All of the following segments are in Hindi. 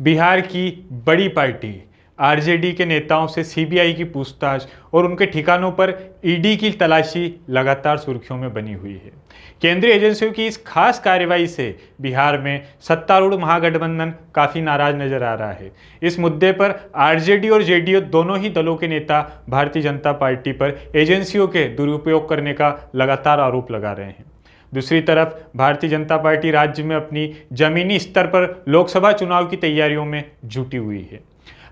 बिहार की बड़ी पार्टी आरजेडी के नेताओं से सीबीआई की पूछताछ और उनके ठिकानों पर ईडी की तलाशी लगातार सुर्खियों में बनी हुई है। केंद्रीय एजेंसियों की इस खास कार्रवाई से बिहार में सत्तारूढ़ महागठबंधन काफ़ी नाराज नजर आ रहा है। इस मुद्दे पर आरजेडी और जेडीयू दोनों ही दलों के नेता भारतीय जनता पार्टी पर एजेंसियों के दुरुपयोग करने का लगातार आरोप लगा रहे हैं। दूसरी तरफ भारतीय जनता पार्टी राज्य में अपनी जमीनी स्तर पर लोकसभा चुनाव की तैयारियों में जुटी हुई है।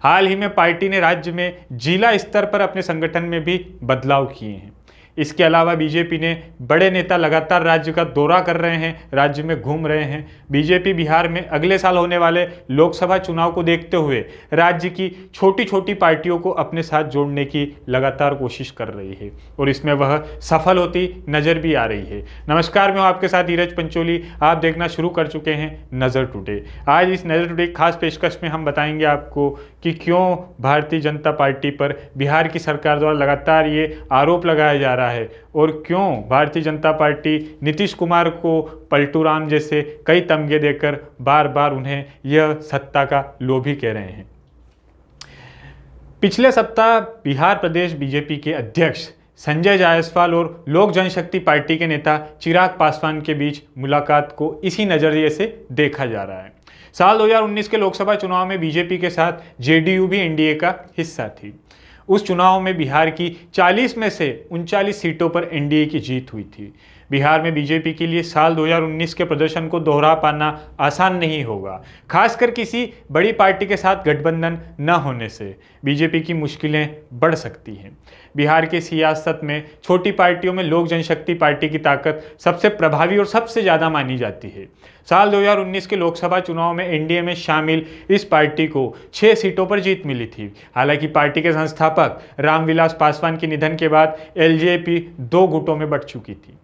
हाल ही में पार्टी ने राज्य में जिला स्तर पर अपने संगठन में भी बदलाव किए हैं। इसके अलावा बीजेपी ने बड़े नेता लगातार राज्य का दौरा कर रहे हैं, राज्य में घूम रहे हैं। बीजेपी बिहार में अगले साल होने वाले लोकसभा चुनाव को देखते हुए राज्य की छोटी छोटी पार्टियों को अपने साथ जोड़ने की लगातार कोशिश कर रही है और इसमें वह सफल होती नजर भी आ रही है। नमस्कार, मैं हूं आपके साथ धीरज पंचोली। आप देखना शुरू कर चुके हैं नज़र टुडे। आज इस नज़र टुडे खास पेशकश में हम बताएंगे आपको कि क्यों भारतीय जनता पार्टी पर बिहार की सरकार द्वारा लगातार ये आरोप लगाया जा रहा है और क्यों भारतीय जनता पार्टी नीतीश कुमार को पलटू राम जैसे कई तमगे देकर बार बार उन्हें यह सत्ता का लोभी कह रहे हैं। पिछले सप्ताह बिहार प्रदेश बीजेपी के अध्यक्ष संजय जायसवाल और लोक जनशक्ति पार्टी के नेता चिराग पासवान के बीच मुलाकात को इसी नज़रिए से देखा जा रहा है। साल 2019 के लोकसभा चुनाव में बीजेपी के साथ जेडीयू भी एनडीए का हिस्सा थी। उस चुनाव में बिहार की 40 में से 39 सीटों पर एनडीए की जीत हुई थी। बिहार में बीजेपी के लिए साल 2019 के प्रदर्शन को दोहरा पाना आसान नहीं होगा। खासकर किसी बड़ी पार्टी के साथ गठबंधन न होने से बीजेपी की मुश्किलें बढ़ सकती हैं। बिहार की सियासत में छोटी पार्टियों में लोक जनशक्ति पार्टी की ताकत सबसे प्रभावी और सबसे ज़्यादा मानी जाती है। साल 2019 के लोकसभा चुनाव में एनडीए में शामिल इस पार्टी को 6 सीटों पर जीत मिली थी। हालांकि पार्टी के संस्थापक रामविलास पासवान के निधन के बाद एलजेपी 2 गुटों में बंट चुकी थी।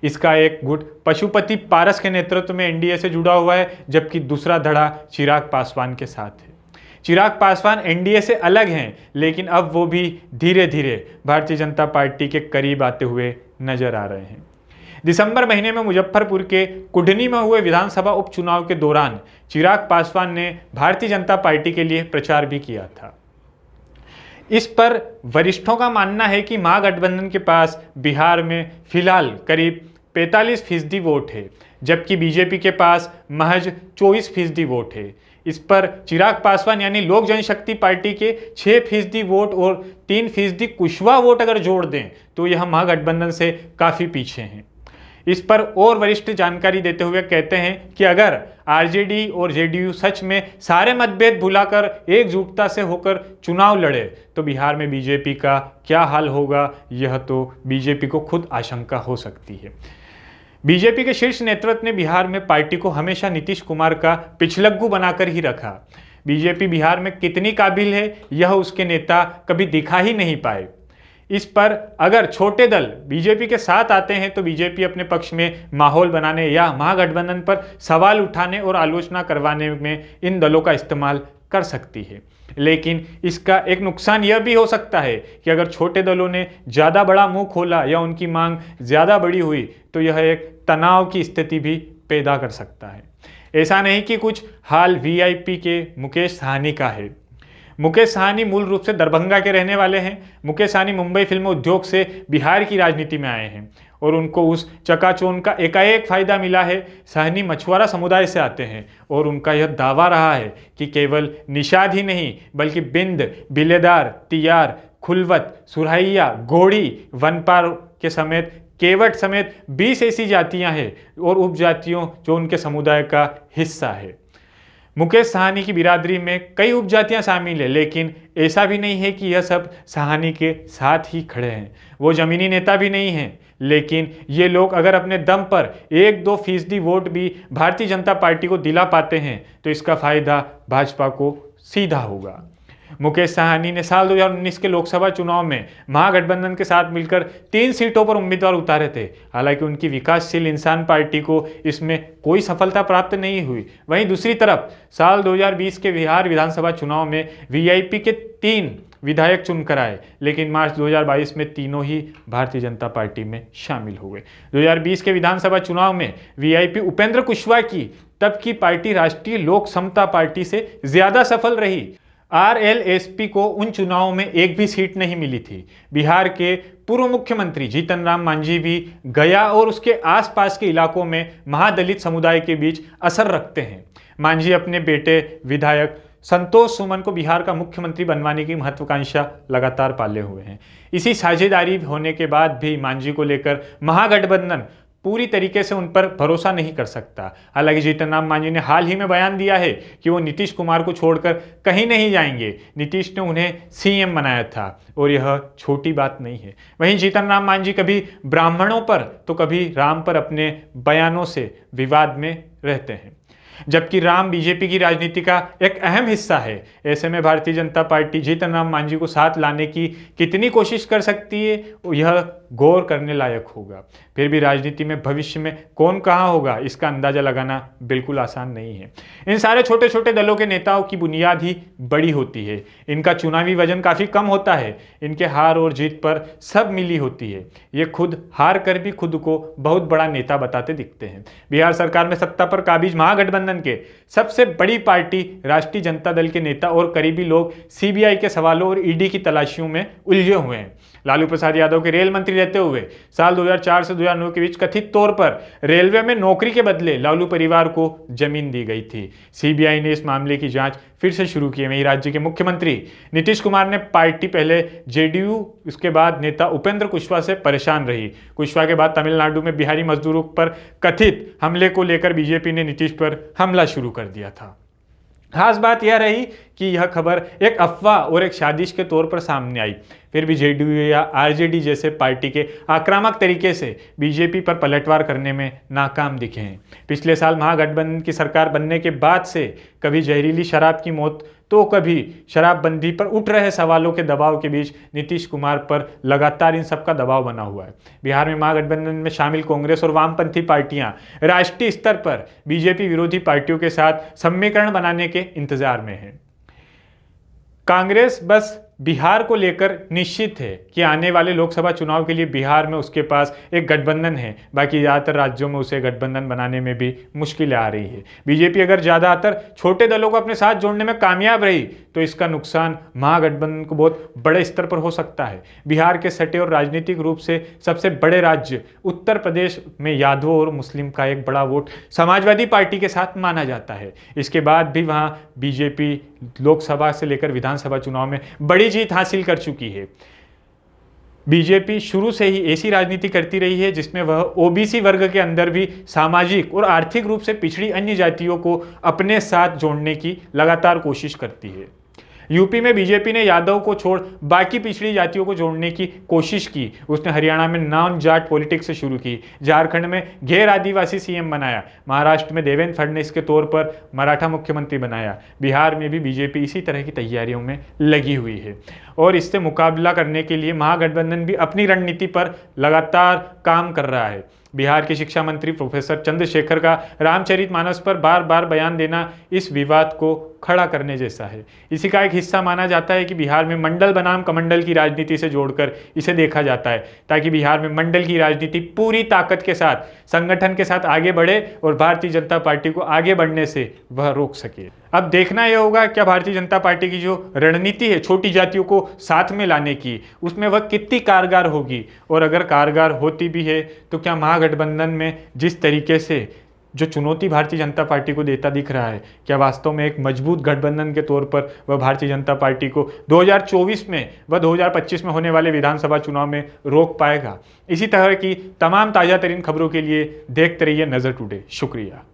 इसका एक गुट पशुपति पारस के नेतृत्व में एनडीए से जुड़ा हुआ है, जबकि दूसरा धड़ा चिराग पासवान के साथ है। चिराग पासवान एनडीए से अलग हैं, लेकिन अब वो भी धीरे धीरे भारतीय जनता पार्टी के करीब आते हुए नजर आ रहे हैं। दिसंबर महीने में मुजफ्फरपुर के कुढ़नी में हुए विधानसभा उपचुनाव के दौरान चिराग पासवान ने भारतीय जनता पार्टी के लिए प्रचार भी किया था। इस पर वरिष्ठों का मानना है कि महागठबंधन के पास बिहार में फिलहाल करीब 45% वोट है, जबकि बीजेपी के पास महज 24% वोट है। इस पर चिराग पासवान यानी लोक जनशक्ति पार्टी के 6% वोट और 3% कुशवाहा वोट अगर जोड़ दें तो यह महागठबंधन से काफ़ी पीछे हैं। इस पर और वरिष्ठ जानकारी देते हुए कहते हैं कि अगर आरजेडी और जेडीयू सच में सारे मतभेद भुलाकर एकजुटता से होकर चुनाव लड़े तो बिहार में बीजेपी का क्या हाल होगा, यह तो बीजेपी को खुद आशंका हो सकती है। बीजेपी के शीर्ष नेतृत्व ने बिहार में पार्टी को हमेशा नीतीश कुमार का पिछलग्गू बनाकर ही रखा। बीजेपी बिहार में कितनी काबिल है यह उसके नेता कभी दिखा ही नहीं पाए। इस पर अगर छोटे दल बीजेपी के साथ आते हैं तो बीजेपी अपने पक्ष में माहौल बनाने या महागठबंधन पर सवाल उठाने और आलोचना करवाने में इन दलों का इस्तेमाल कर सकती है। लेकिन इसका एक नुकसान यह भी हो सकता है कि अगर छोटे दलों ने ज़्यादा बड़ा मुंह खोला या उनकी मांग ज़्यादा बड़ी हुई तो यह एक तनाव की स्थिति भी पैदा कर सकता है। ऐसा नहीं कि कुछ हाल वीआईपी के मुकेश साहनी का है। मुकेश साहनी मूल रूप से दरभंगा के रहने वाले हैं। मुकेश साहनी मुंबई फिल्म उद्योग से बिहार की राजनीति में आए हैं और उनको उस चकाचौंध का एकाएक फायदा मिला है। साहनी मछुआरा समुदाय से आते हैं और उनका यह दावा रहा है कि केवल निषाद ही नहीं बल्कि बिंद, बिलेदार, तियार, खुलवत, सुरहैया, घोड़ी, वनपार के समेत केवट समेत 20 ऐसी जातियां हैं और उपजातियों जो उनके समुदाय का हिस्सा है। मुकेश साहनी की बिरादरी में कई उपजातियां शामिल है, लेकिन ऐसा भी नहीं है कि यह सब साहनी के साथ ही खड़े हैं। वो जमीनी नेता भी नहीं हैं, लेकिन ये लोग अगर अपने दम पर 1-2% वोट भी भारतीय जनता पार्टी को दिला पाते हैं तो इसका फायदा भाजपा को सीधा होगा। मुकेश साहनी ने साल 2019 के लोकसभा चुनाव में महागठबंधन के साथ मिलकर 3 सीटों पर उम्मीदवार उतारे थे। हालांकि उनकी विकासशील इंसान पार्टी को इसमें कोई सफलता प्राप्त नहीं हुई। वहीं दूसरी तरफ साल 2020 के बिहार विधानसभा चुनाव में वीआईपी के 3 विधायक चुनकर आए, लेकिन मार्च 2022 में तीनों ही भारतीय जनता पार्टी में शामिल हो गए। 2020 के विधानसभा चुनाव में वीआईपी उपेंद्र कुशवाहा की तब की पार्टी राष्ट्रीय लोक समता पार्टी से ज्यादा सफल रही। आरएलएसपी को उन चुनावों में एक भी सीट नहीं मिली थी। बिहार के पूर्व मुख्यमंत्री जीतन राम मांझी भी गया और उसके आसपास के इलाकों में महादलित समुदाय के बीच असर रखते हैं। मांझी अपने बेटे विधायक संतोष सुमन को बिहार का मुख्यमंत्री बनवाने की महत्वाकांक्षा लगातार पाले हुए हैं। इसी साझेदारी होने के बाद भी मांझी को लेकर महागठबंधन पूरी तरीके से उन पर भरोसा नहीं कर सकता। हालांकि जीतन राम मांझी ने हाल ही में बयान दिया है कि वो नीतीश कुमार को छोड़कर कहीं नहीं जाएंगे। नीतीश ने उन्हें सीएम बनाया था और यह छोटी बात नहीं है। वहीं जीतन राम मांझी कभी ब्राह्मणों पर तो कभी राम पर अपने बयानों से विवाद में रहते हैं, जबकि राम बीजेपी की राजनीति का एक अहम हिस्सा है। ऐसे में भारतीय जनता पार्टी जीतन राम मांझी को साथ लाने की कितनी कोशिश कर सकती है, यह गौर करने लायक होगा। फिर भी राजनीति में भविष्य में कौन कहाँ होगा, इसका अंदाजा लगाना बिल्कुल आसान नहीं है। इन सारे छोटे छोटे दलों के नेताओं की बुनियाद ही बड़ी होती है। इनका चुनावी वजन काफ़ी कम होता है। इनके हार और जीत पर सब मिली होती है। ये खुद हार कर भी खुद को बहुत बड़ा नेता बताते दिखते हैं। बिहार सरकार में सत्ता पर काबिज महागठबंधन के सबसे बड़ी पार्टी राष्ट्रीय जनता दल के नेता और करीबी लोग सीबीआई के सवालों और ईडी की तलाशियों में उलझे हुए हैं। लालू प्रसाद यादव के रेल मंत्री रहते हुए साल 2004 से 2009 के बीच कथित तौर पर रेलवे में नौकरी के बदले लालू परिवार को जमीन दी गई थी। सीबीआई ने इस मामले की जांच फिर से शुरू की है। वहीं राज्य के मुख्यमंत्री नीतीश कुमार ने पार्टी पहले जेडीयू, उसके बाद नेता उपेंद्र कुशवाहा से परेशान रही। कुशवाहा के बाद तमिलनाडु में बिहारी मजदूरों पर कथित हमले को लेकर बीजेपी ने नीतीश पर हमला शुरू कर दिया था। खास बात यह रही कि यह खबर एक अफवाह और एक साजिश के तौर पर सामने आई। फिर भी जेडीयू या आरजेडी जैसे पार्टी के आक्रामक तरीके से बीजेपी पर पलटवार करने में नाकाम दिखे हैं। पिछले साल महागठबंधन की सरकार बनने के बाद से कभी जहरीली शराब की मौत तो कभी शराबबंदी पर उठ रहे सवालों के दबाव के बीच नीतीश कुमार पर लगातार इन सब का दबाव बना हुआ है। बिहार में महागठबंधन में शामिल कांग्रेस और वामपंथी पार्टियां राष्ट्रीय स्तर पर बीजेपी विरोधी पार्टियों के साथ समीकरण बनाने के इंतजार में है। कांग्रेस बस बिहार को लेकर निश्चित है कि आने वाले लोकसभा चुनाव के लिए बिहार में उसके पास एक गठबंधन है। बाकी ज़्यादातर राज्यों में उसे गठबंधन बनाने में भी मुश्किलें आ रही है। बीजेपी अगर ज़्यादातर छोटे दलों को अपने साथ जोड़ने में कामयाब रही तो इसका नुकसान महागठबंधन को बहुत बड़े स्तर पर हो सकता है। बिहार के सटे और राजनीतिक रूप से सबसे बड़े राज्य उत्तर प्रदेश में यादवों और मुस्लिम का एक बड़ा वोट समाजवादी पार्टी के साथ माना जाता है। इसके बाद भी वहाँ बीजेपी लोकसभा से लेकर विधानसभा चुनाव में बड़ी जीत हासिल कर चुकी है। बीजेपी शुरू से ही ऐसी राजनीति करती रही है जिसमें वह ओबीसी वर्ग के अंदर भी सामाजिक और आर्थिक रूप से पिछड़ी अन्य जातियों को अपने साथ जोड़ने की लगातार कोशिश करती है। यूपी में बीजेपी ने यादव को छोड़ बाकी पिछड़ी जातियों को जोड़ने की कोशिश की। उसने हरियाणा में नॉन जाट पॉलिटिक्स से शुरू की। झारखंड में गैर आदिवासी सीएम बनाया। महाराष्ट्र में देवेंद्र फडणवीस के तौर पर मराठा मुख्यमंत्री बनाया। बिहार में भी बीजेपी इसी तरह की तैयारियों में लगी हुई है और इससे मुकाबला करने के लिए महागठबंधन भी अपनी रणनीति पर लगातार काम कर रहा है। बिहार के शिक्षा मंत्री प्रोफेसर चंद्रशेखर का रामचरितमानस पर बार बार बयान देना इस विवाद को खड़ा करने जैसा है। इसी का एक हिस्सा माना जाता है कि बिहार में मंडल बनाम कमंडल की राजनीति से जोड़कर इसे देखा जाता है ताकि बिहार में मंडल की राजनीति पूरी ताकत के साथ संगठन के साथ आगे बढ़े और भारतीय जनता पार्टी को आगे बढ़ने से वह रोक सके। अब देखना यह होगा क्या भारतीय जनता पार्टी की जो रणनीति है छोटी जातियों को साथ में लाने की, उसमें वह कितनी कारगर होगी, और अगर कारगर होती भी है तो क्या महागठबंधन में जिस तरीके से जो चुनौती भारतीय जनता पार्टी को देता दिख रहा है, क्या वास्तव में एक मजबूत गठबंधन के तौर पर वह भारतीय जनता पार्टी को 2024 में व 2025 में होने वाले विधानसभा चुनाव में रोक पाएगा। इसी तरह की तमाम ताज़ा तरीन खबरों के लिए देखते रहिए नज़र टुडे। शुक्रिया।